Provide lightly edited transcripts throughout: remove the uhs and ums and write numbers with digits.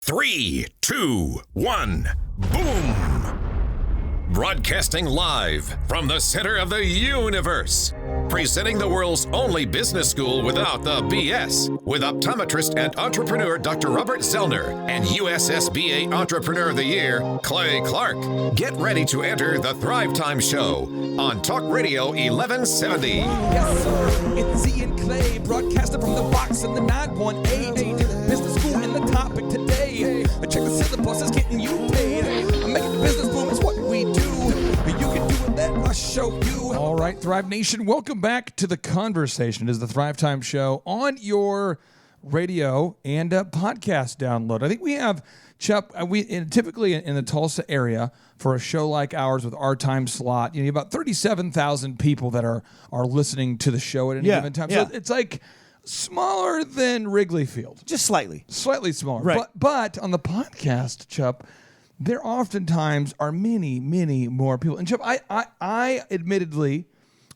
3, 2, 1, boom! Broadcasting live from the center of the universe. Presenting the world's only business school without the BS. With optometrist and entrepreneur Dr. Robert Zellner and USSBA Entrepreneur of the Year, Clay Clark. Get ready to enter the Thrivetime Show on Talk Radio 1170. Yes, sir. It's Z and Clay, broadcasting from the box in the 918. Business school and the topic today. Check the syllabus, it's getting you paid. I'm making business boom, it's what we do. You can do it, let us show you. All right, Thrive Nation, welcome back to the conversation. It is the Thrivetime Show on your radio and podcast download. I think we have, Chuck, typically in the Tulsa area for a show like ours with our time slot, you know, about 37,000 people that are listening to the show at any given time. So it's like smaller than Wrigley Field. Just slightly. Slightly smaller. Right. But on the podcast, Chuck, there oftentimes are many, many more people. And Chuck, I admittedly,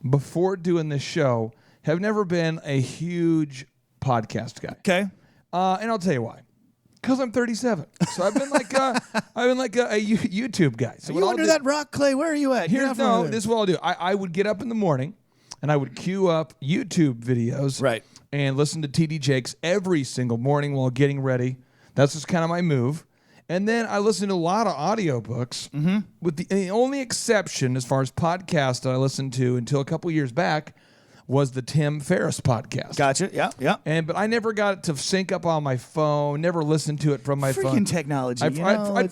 before doing this show, have never been a huge podcast guy. Okay. And I'll tell you why. Because I'm 37. So I've been like a YouTube guy. So you under that rock, Clay? Where are you at? This is what I'll do. I would get up in the morning and I would queue up YouTube videos. Right. And listen to TD Jakes every single morning while getting ready. That's just kind of my move. And then I listen to a lot of audiobooks, with the only exception as far as podcasts that I listened to until a couple years back was the Tim Ferriss podcast. Gotcha. Yeah. But I never got it to sync up on my phone, never listened to it from my phone. Freaking technology. I'd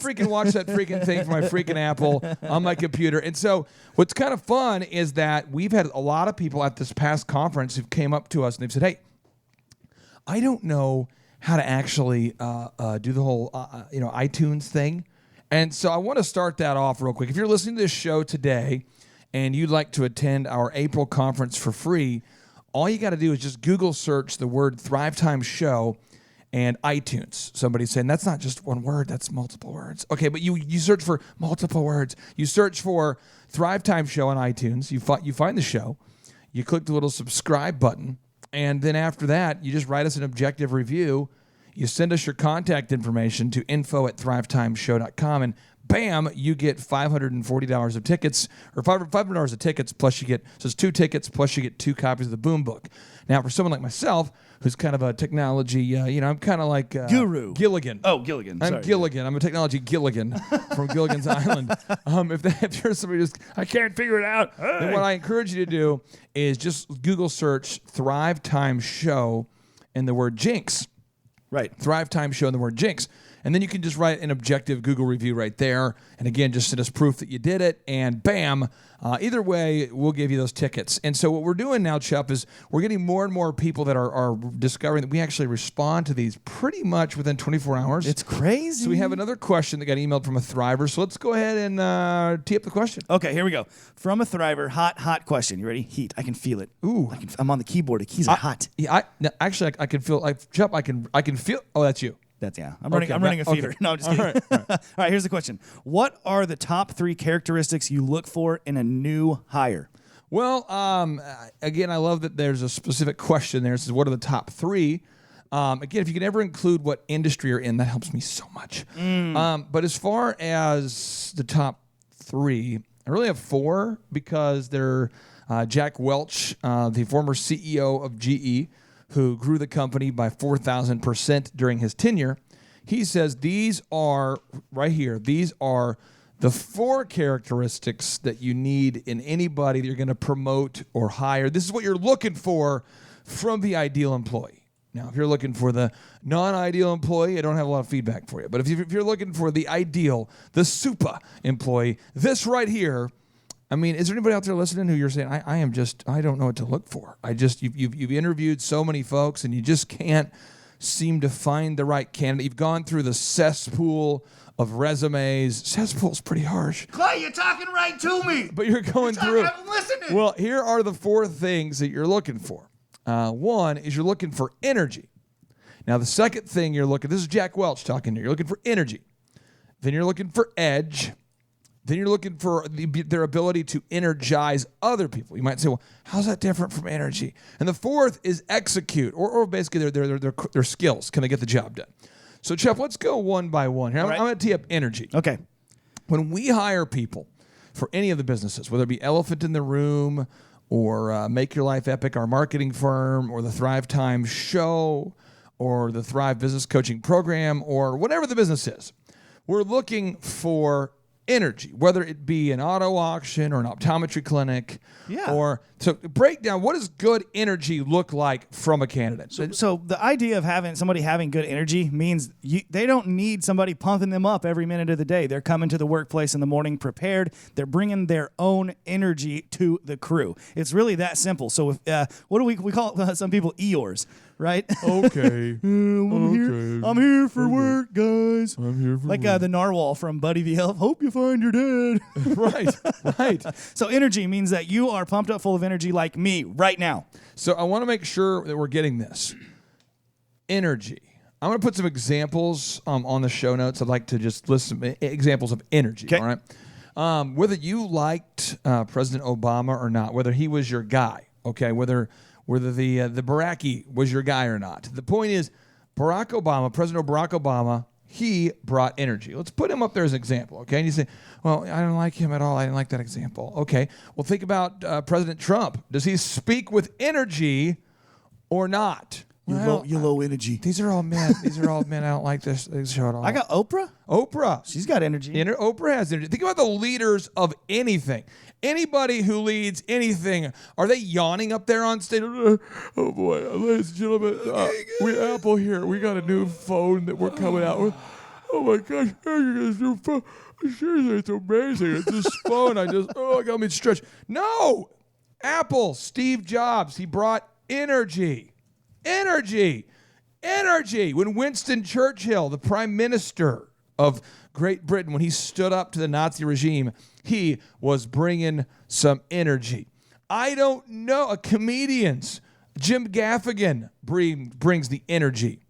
freaking watch that freaking thing from my freaking Apple on my computer. And so what's kind of fun is that we've had a lot of people at this past conference who came up to us and they've said, hey, I don't know how to actually do the whole iTunes thing. And so I want to start that off real quick. If you're listening to this show today and you'd like to attend our April conference for free, all you got to do is just Google search the word Thrivetime Show and iTunes. Somebody's saying, that's not just one word, that's multiple words. Okay, but you search for multiple words. You search for Thrivetime Show on iTunes. You find the show. You click the little subscribe button. And then after that, you just write us an objective review. You send us your contact information to info@thrivetimeshow.com, and bam, you get $540 of tickets, or $500 of tickets, plus you get, so it's 2 tickets, plus you get 2 copies of the Boom Book. Now, for someone like myself, who's kind of a technology, I'm kind of like... Guru. Gilligan. Oh, Gilligan. I'm Sorry. Gilligan. I'm a technology Gilligan from Gilligan's Island. If you're somebody who's, I can't figure it out, then what I encourage you to do is just Google search Thrivetime Show and the word Jinx. Right. Thrivetime Show and the word Jinx. And then you can just write an objective Google review right there. And again, just send us proof that you did it. And bam, either way, we'll give you those tickets. And so what we're doing now, Chuck, is we're getting more and more people that are discovering that we actually respond to these pretty much within 24 hours. It's crazy. So we have another question that got emailed from a Thriver. So let's go ahead and tee up the question. Okay, here we go. From a Thriver, hot question. You ready? Heat. I can feel it. Ooh. I'm on the keyboard. The keys are hot. Yeah, I can feel, Chuck, I can feel, oh, that's you. I'm running a feeder. Okay. No, I'm just kidding. All right, here's the question. What are the top 3 characteristics you look for in a new hire? Well, again, I love that there's a specific question there. It says, what are the top 3? Again, if you can ever include what industry you're in, that helps me so much. But as far as the top 3, I really have 4 because they're Jack Welch, the former CEO of GE, who grew the company by 4,000% during his tenure. He says these are, right here, these are the 4 characteristics that you need in anybody that you're going to promote or hire. This is what you're looking for from the ideal employee. Now, if you're looking for the non-ideal employee, I don't have a lot of feedback for you. But if you're looking for the ideal, the super employee, this right here, I mean, is there anybody out there listening who you're saying, I don't know what to look for. You've interviewed so many folks and you just can't seem to find the right candidate. You've gone through the cesspool of resumes. Cesspool's pretty harsh. Clay, you're talking right to me. But you're going through. I'm listening. Well, here are the 4 things that you're looking for. One is you're looking for energy. Now, the second thing this is Jack Welch talking here. You're looking for energy. Then you're looking for edge. Then you're looking for their ability to energize other people. You might say, well, how's that different from energy? And the 4th is execute, or basically their skills. Can they get the job done? So, Chuck, let's go one by one here. I'm going to tee up energy. Okay. When we hire people for any of the businesses, whether it be Elephant in the Room or Make Your Life Epic, our marketing firm, or the Thrivetime Show, or the Thrive Business Coaching Program, or whatever the business is, we're looking for energy, whether it be an auto auction or an optometry clinic. Yeah. Or so break down, what does good energy look like from a candidate? So the idea of having somebody having good energy means they don't need somebody pumping them up every minute of the day. They're coming to the workplace in the morning prepared. They're bringing their own energy to the crew. It's really that simple. So if, what do we call some people Eeyores, right? Okay. I'm here for work, guys. I'm here for like the narwhal from Buddy the Elf. Hope you find your dad. Right. So energy means that you are pumped up full of energy like me right now. So I want to make sure that we're getting this. Energy. I'm going to put some examples on the show notes. I'd like to just list some examples of energy. Okay. All right. Whether you liked President Obama or not, whether he was your guy, okay, whether the Baraki was your guy or not. The point is, President Barack Obama, he brought energy. Let's put him up there as an example, okay? And you say, well, I don't like him at all. I didn't like that example. Okay, well, think about President Trump. Does he speak with energy or not? You low energy. These are all men. I don't like this show at all. I got Oprah. She's got energy. Oprah has energy. Think about the leaders of anything. Anybody who leads anything, are they yawning up there on stage? Oh boy, ladies and gentlemen, we Apple here. We got a new phone that we're coming out with. Oh my gosh, this new phone. Seriously, it's amazing. It's this phone. It got me stretched. No, Apple, Steve Jobs, he brought energy. Energy. When Winston Churchill, the Prime Minister of Great Britain, when he stood up to the Nazi regime, he was bringing some energy. I don't know. Comedians. Jim Gaffigan brings the energy.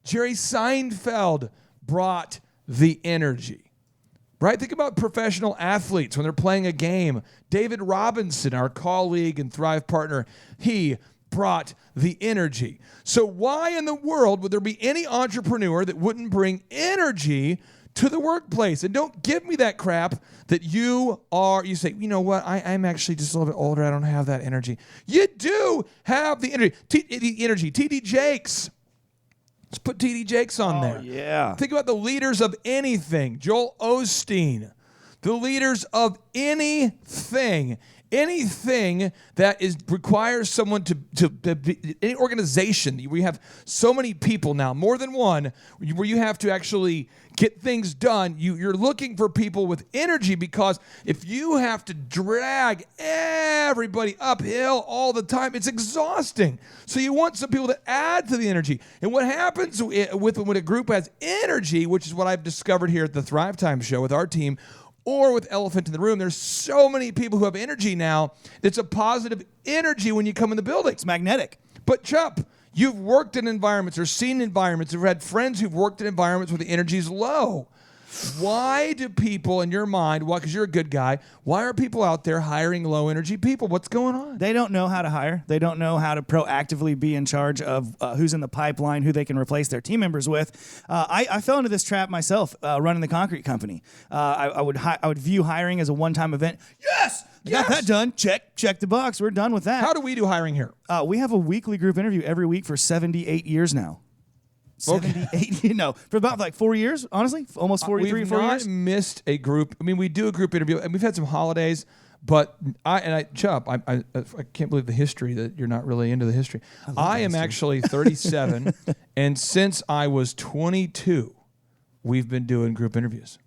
Jerry Seinfeld brought the energy. Right? Think about professional athletes when they're playing a game. David Robinson, our colleague and Thrive partner, he brought the energy. So why in the world would there be any entrepreneur that wouldn't bring energy to the workplace? And don't give me that crap that you say, you know what, I'm actually just a little bit older, I don't have that energy. You do have the energy. TD Jakes. Let's put TD Jakes on there. Yeah. Think about the leaders of anything. Joel Osteen. The leaders of anything that requires someone to be, any organization. We have so many people now, more than one, where you have to actually get things done. You're looking for people with energy, because if you have to drag everybody uphill all the time, it's exhausting. So you want some people to add to the energy. And what happens when a group has energy, which is what I've discovered here at the Thrivetime Show with our team, or with Elephant in the Room, there's so many people who have energy now. It's a positive energy when you come in the building. It's magnetic. But Chup, you've worked in environments or seen environments or had friends who've worked in environments where the energy is low. Why do people in your mind, because you're a good guy, why are people out there hiring low energy people? What's going on? They don't know how to hire. They don't know how to proactively be in charge of who's in the pipeline, who they can replace their team members with. I fell into this trap myself running the concrete company. I would view hiring as a one-time event. Yes! Got that done. Check the box. We're done with that. How do we do hiring here? We have a weekly group interview every week for 78 years now. 78, for about 4 years, honestly, almost 43 or 4 years. We've not missed a group. I mean, we do a group interview, and we've had some holidays, but Chup, I can't believe the history that you're not really into the history. I am actually 37, and since I was 22, we've been doing group interviews.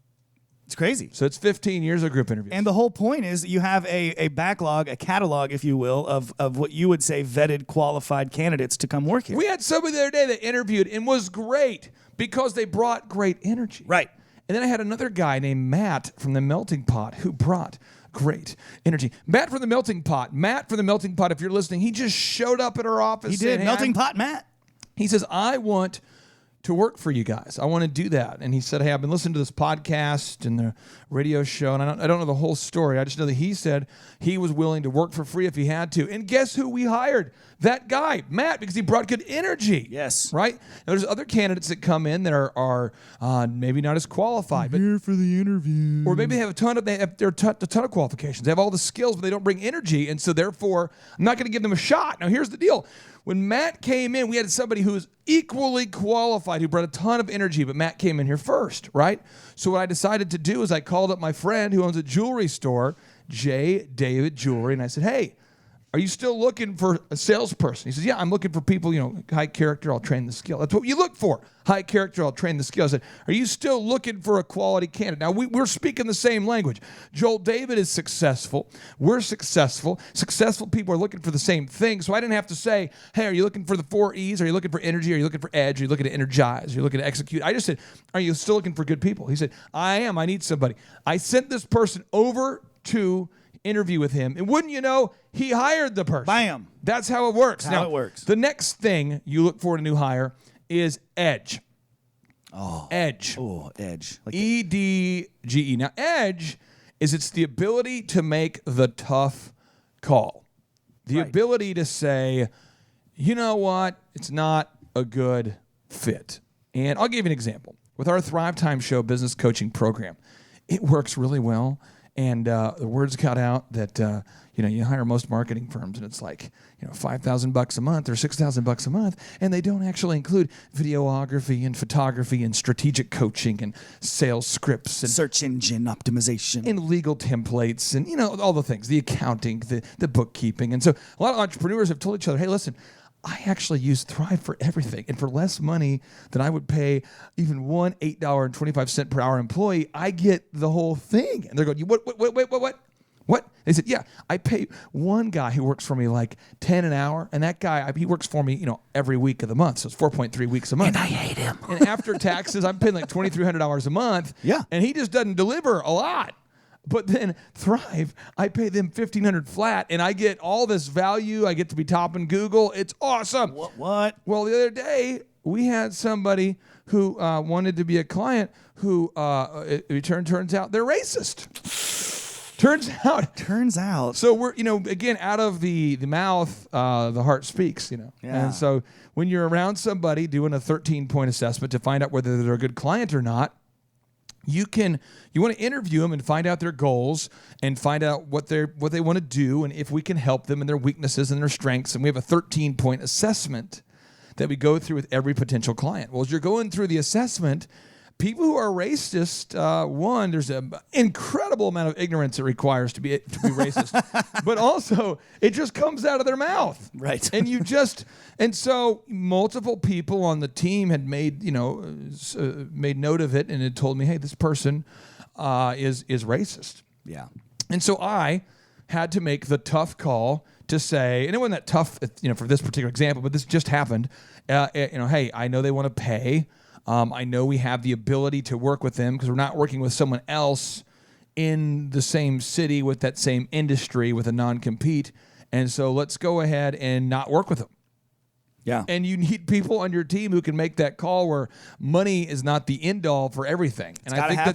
It's crazy. So it's 15 years of group interviews. And the whole point is you have a backlog, a catalog, if you will, of what you would say vetted, qualified candidates to come work here. We had somebody the other day that interviewed and was great because they brought great energy. Right. And then I had another guy named Matt from the Melting Pot who brought great energy. Matt from the Melting Pot, if you're listening, he just showed up at our office. He did. Melting Pot Matt. He says, I want to work for you guys. I want to do that. And he said, hey, I've been listening to this podcast and the radio show, and I don't know the whole story. I just know that he said he was willing to work for free if he had to. And guess who we hired? That guy, Matt, because he brought good energy. Yes. Right? Now, there's other candidates that come in that are maybe not as qualified. But here for the interview. or maybe they have a ton of qualifications. They have all the skills, but they don't bring energy. And so therefore, I'm not going to give them a shot. Now, here's the deal. When Matt came in, we had somebody who was equally qualified, who brought a ton of energy, but Matt came in here first, right? So what I decided to do is I called up my friend who owns a jewelry store, J. David Jewelry, and I said, hey, are you still looking for a salesperson? He says, yeah, I'm looking for people, high character, I'll train the skill. That's what you look for. High character, I'll train the skill. I said, are you still looking for a quality candidate? Now, we're speaking the same language. Joel David is successful. We're successful. Successful people are looking for the same thing. So I didn't have to say, hey, are you looking for the 4 E's? Are you looking for energy? Are you looking for edge? Are you looking to energize? Are you looking to execute? I just said, are you still looking for good people? He said, I am. I need somebody. I sent this person over to interview with him, and wouldn't you know, he hired the person. Bam. That's how it works. That's how it works. The next thing you look for in a new hire is edge. Oh. Edge. Oh, edge. Like EDGE. Now, edge it's the ability to make the tough call. The ability to say, you know what, it's not a good fit. And I'll give you an example. With our Thrivetime Show business coaching program, it works really well. And the word's got out that you hire most marketing firms, and it's like $5,000 a month or $6,000 a month, and they don't actually include videography and photography and strategic coaching and sales scripts and search engine optimization and legal templates and all the things, the accounting, the bookkeeping. And so a lot of entrepreneurs have told each other, hey, listen, I actually use Thrive for everything. And for less money than I would pay even one $8.25 per hour employee, I get the whole thing. And they're going, what? They said, yeah, I pay one guy who works for me like $10 an hour. And that guy, he works for me, every week of the month. So it's 4.3 weeks a month. And I hate him. And after taxes, I'm paying like $2,300 a month. Yeah. And he just doesn't deliver a lot. But then Thrive, I pay them $1,500 flat, and I get all this value. I get to be top in Google. It's awesome. What? Well, the other day, we had somebody who wanted to be a client who, it turns out, they're racist. Turns out. So we're, again, out of the mouth, the heart speaks, Yeah. And so when you're around somebody doing a 13-point assessment to find out whether they're a good client or not, you want to interview them and find out their goals and find out what they want to do and if we can help them and their weaknesses and their strengths. And we have a 13-point assessment that we go through with every potential client. Well, as you're going through the assessment, people who are racist, there's an incredible amount of ignorance it requires to be racist, but also it just comes out of their mouth. Right. And so multiple people on the team had made note of it and had told me, hey, this person is racist. Yeah. And so I had to make the tough call to say, and it wasn't that tough, for this particular example, but this just happened. Hey, I know they want to pay. I know we have the ability to work with them because we're not working with someone else in the same city with that same industry with a non-compete. And so let's go ahead and not work with them. Yeah. And you need people on your team who can make that call where money is not the end all for everything. And I think I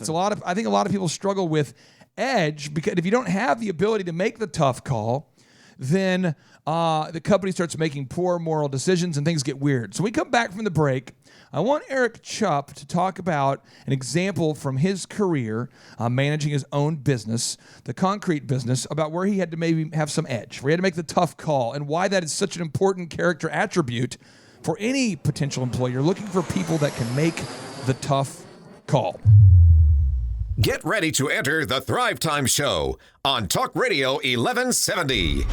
think a lot of people struggle with edge because if you don't have the ability to make the tough call, then the company starts making poor moral decisions and things get weird. So we come back from the break. I want Eric Chupp to talk about an example from his career managing his own business, the concrete business, about where he had to maybe have some edge, where he had to make the tough call, and why that is such an important character attribute for any potential employer looking for people that can make the tough call. Get ready to enter the Thrivetime Show on Talk Radio 1170.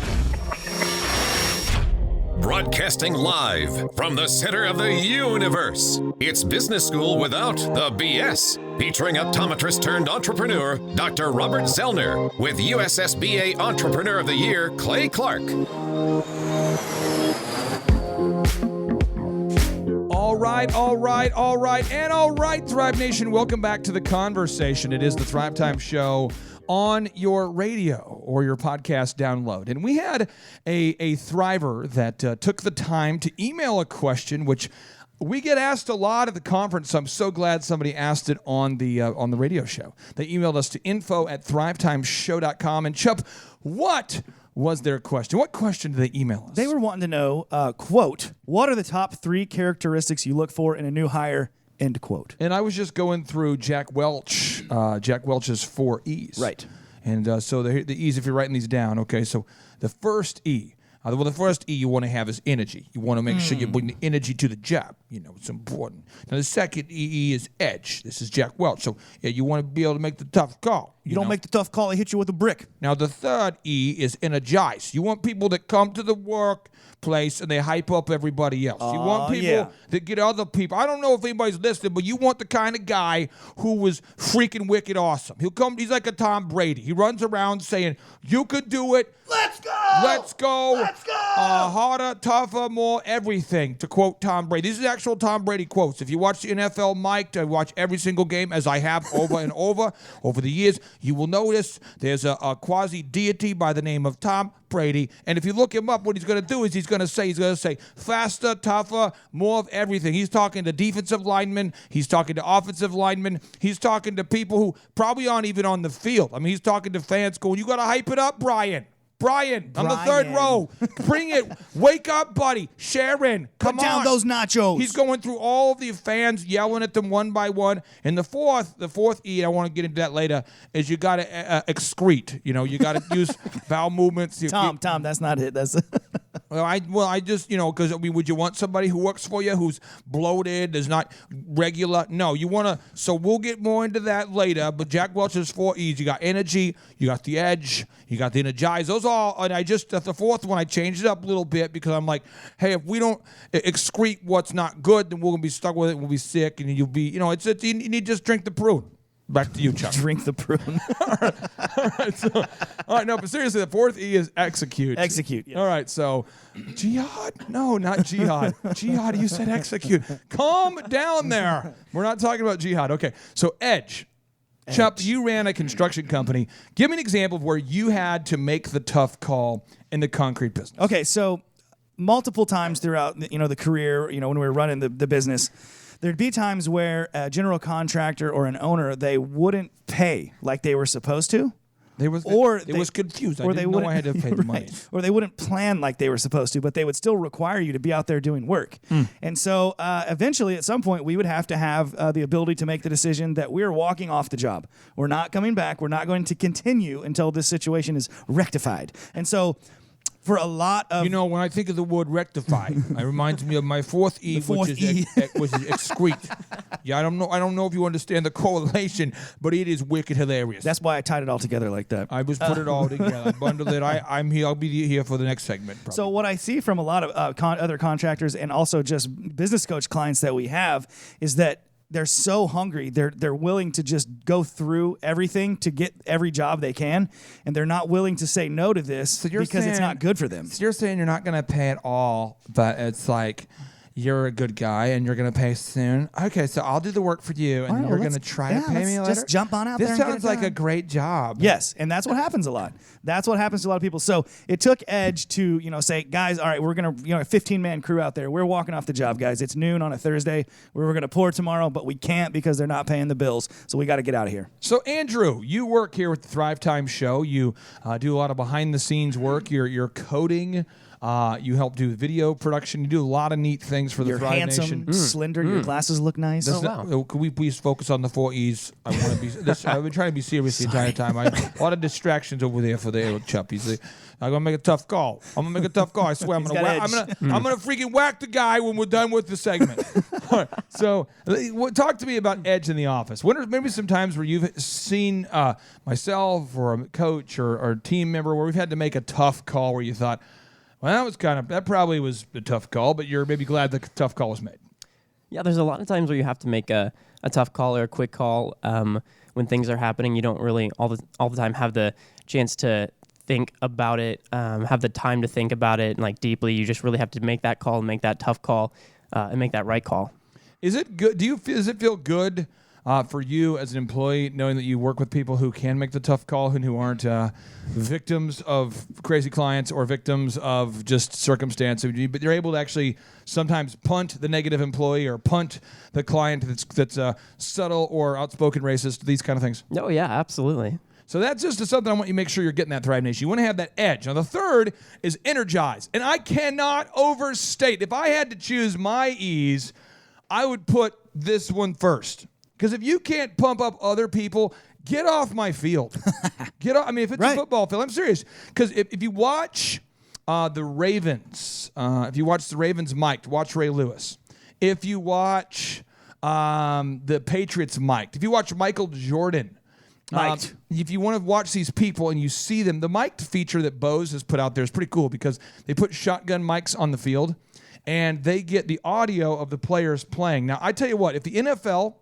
Broadcasting live from the center of the universe. It's Business School Without the BS. Featuring optometrist turned entrepreneur, Dr. Robert Zellner, with USSBA Entrepreneur of the Year, Clay Clark. All right, Thrive Nation, welcome back to the conversation. It is the Thrivetime Show on your radio or your podcast download. And we had a Thriver that took the time to email a question, which We get asked a lot at the conference, so I'm so glad somebody asked it on the radio show. They emailed us to info@thrivetimeshow.com. And Chup, what was their question? What question did they email us? They were wanting to know, quote, what are the top 3 characteristics you look for in a new hire, end quote. And I was just going through Jack Welch's 4 E's. Right. And so the E's, if you're writing these down, okay, so the first E, the first E you want to have is energy. You want to make sure you bring the energy to the job. It's important. Now, the second E is edge. This is Jack Welch. So, you want to be able to make the tough call. You don't make the tough call, I hit you with a brick. Now, the third E is energize. You want people that come to the workplace and they hype up everybody else. You want people that get other people. I don't know if anybody's listening, but you want the kind of guy who was freaking wicked awesome. He's like a Tom Brady. He runs around saying, you could do it. Let's go! Let's go! Let's go! Harder, tougher, more everything, to quote Tom Brady. These are actual Tom Brady quotes. If you watch the NFL mic'd, I watch every single game, as I have over and over the years, you will notice there's a quasi-deity by the name of Tom Brady. And if you look him up, what he's going to do is he's going to say faster, tougher, more of everything. He's talking to defensive linemen. He's talking to offensive linemen. He's talking to people who probably aren't even on the field. I mean, he's talking to fans going, you got to hype it up, Brian, on the third row. Bring it. Wake up, buddy. Sharon, come on. Put down those nachos. He's going through all of the fans, yelling at them one by one. And the fourth E, I want to get into that later, is you got to excrete. You got to use bowel movements. Tom, that's not it. That's I just, because would you want somebody who works for you who's bloated, is not regular? No, you want to. So we'll get more into that later. But Jack Welch's 4 E's. You got energy, you got the edge, you got the energize. Those all, and the fourth one, I changed it up a little bit because I'm like, hey, if we don't excrete what's not good, then we're gonna be stuck with it. We'll be sick, and you'll be, you need to just drink the prune. Back to you, Chuck. Drink the prune. All right, no, but seriously, the 4th E is execute. Execute, yes. All right, so jihad? No, not jihad. Jihad, you said execute. Calm down there. We're not talking about jihad. Okay, so edge. Chup, you ran a construction company. Give me an example of where you had to make the tough call in the concrete business. Okay, so multiple times throughout the career, when we were running the business, there'd be times where a general contractor or an owner, they wouldn't pay like they were supposed to. They was confused. I didn't know I had to pay the money. Or they wouldn't plan like they were supposed to, but they would still require you to be out there doing work. And so eventually, at some point, we would have to have the ability to make the decision that we're walking off the job. We're not coming back. We're not going to continue until this situation is rectified. And so for a lot of... when I think of the word rectify, it reminds me of my 4th E, which is excrete. Yeah, I don't know if you understand the correlation, but it is wicked hilarious. That's why I tied it all together like that. I just put it all together. I bundled it. I'm here. I'll be here for the next segment. Probably. So what I see from a lot of other contractors and also just business coach clients that we have is that they're so hungry. They're willing to just go through everything to get every job they can, and they're not willing to say no to this because it's not good for them. So you're saying you're not going to pay it all, but it's like you're a good guy and you're going to pay soon. Okay, so I'll do the work for you, and you're going to try to pay me later. Just jump on out there. This sounds like a great job. Yes, and that's what happens a lot. That's what happens to a lot of people. So it took Edge to say, guys, all right, we're going to a 15-man crew out there. We're walking off the job, guys. It's noon on a Thursday. We were going to pour tomorrow, but we can't because they're not paying the bills. So we got to get out of here. So Andrew, you work here with the Thrivetime Show. You do a lot of behind-the-scenes work. You're coding. You help do video production. You do a lot of neat things for the Thrive handsome, Nation. Slender. Your glasses look nice. Could we please focus on the 4 E's? I want to be. I've been trying to be serious the entire time. A lot of distractions over there for the chuppies. I'm gonna make a tough call. I swear. I'm gonna freaking whack the guy when we're done with the segment. All right. So, talk to me about edge in the office. Maybe some times where you've seen myself or a coach or a team member where we've had to make a tough call where you thought, well, that probably was a tough call, but you're maybe glad the tough call was made. Yeah, there's a lot of times where you have to make a tough call or a quick call when things are happening. You don't really all the time have the chance to think about it, have the time to think about it deeply. You just really have to make that call and make that tough call and make that right call. Is it good? Does it feel good for you as an employee, knowing that you work with people who can make the tough call and who aren't victims of crazy clients or victims of just circumstance, but you're able to actually sometimes punt the negative employee or punt the client that's subtle or outspoken racist, these kind of things. Oh, yeah, absolutely. So that's just something I want you to make sure you're getting that Thrive Nation. You want to have that edge. Now, the third is energize. And I cannot overstate. If I had to choose my E's, I would put this one first. Because if you can't pump up other people, get off my field. Get off. I mean, if it's a football field, I'm serious. Because if you watch the Ravens, mic'd, watch Ray Lewis. If you watch the Patriots mic'd, if you watch Michael Jordan, if you want to watch these people and you see them, the mic'd feature that Bose has put out there is pretty cool because they put shotgun mics on the field and they get the audio of the players playing. Now, I tell you what, if the NFL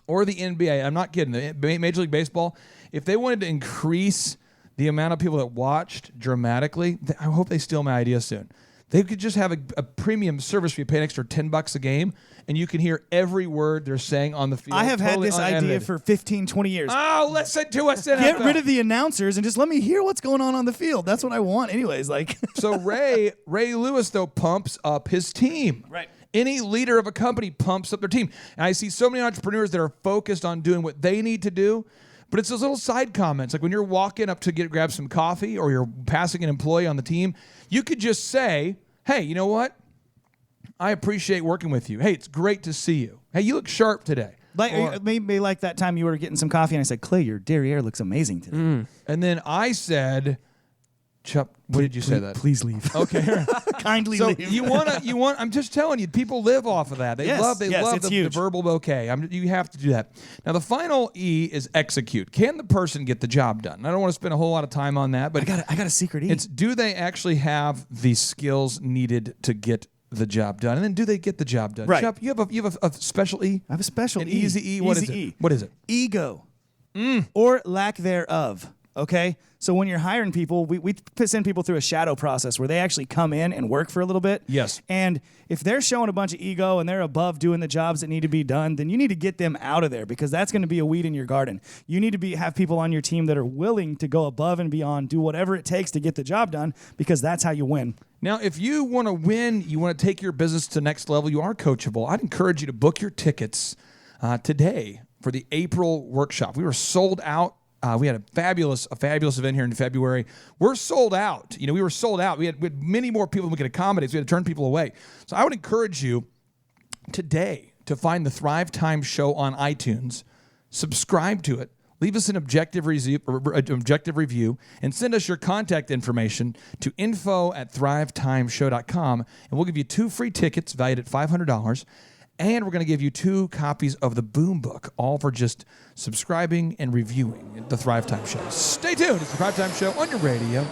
or the NBA, I'm not kidding, the Major League Baseball, if they wanted to increase the amount of people that watched dramatically, I hope they steal my idea soon. They could just have a premium service where you pay an extra $10 a game, and you can hear every word they're saying on the field. I have had this idea for 15, 20 years. Oh, listen to us, NFL. Get rid of the announcers and just let me hear what's going on the field. That's what I want anyways. So Ray Lewis, though, pumps up his team. Right. Any leader of a company pumps up their team. And I see so many entrepreneurs that are focused on doing what they need to do, but it's those little side comments. Like when you're walking up to grab some coffee or you're passing an employee on the team, you could just say, hey, you know what? I appreciate working with you. Hey, it's great to see you. Hey, you look sharp today. Maybe like that time you were getting some coffee and I said, Clay, your derriere looks amazing today. And then I said, Chuck, what did you say that? Please leave. Okay. Kindly so leave. you want, I'm just telling you, people live off of that. They love the verbal bouquet. You have to do that. Now, the final E is execute. Can the person get the job done? I don't want to spend a whole lot of time on that, but I got a secret E. It's do they actually have the skills needed to get the job done? And then do they get the job done? Right. Chuck, you have a special E? I have a special An E. easy E. What is it? What is it? Ego. Or lack thereof. Okay? So when you're hiring people, we send people through a shadow process where they actually come in and work for a little bit. Yes. And if they're showing a bunch of ego and they're above doing the jobs that need to be done, then you need to get them out of there because that's going to be a weed in your garden. You need to have people on your team that are willing to go above and beyond, do whatever it takes to get the job done because that's how you win. Now, if you want to win, you want to take your business to the next level, you are coachable. I'd encourage you to book your tickets today for the April workshop. We were sold out. We had a fabulous event here in February. We're sold out. We were sold out. We had many more people than we could accommodate, so we had to turn people away. So I would encourage you today to find the Thrivetime Show on iTunes, subscribe to it, leave us an objective review, and send us your contact information to info@thrivetimeshow.com, and we'll give you 2 free tickets valued at $500. And we're going to give you 2 copies of the Boom Book, all for just subscribing and reviewing the Thrivetime Show. Stay tuned. It's the Thrivetime Show on your radio.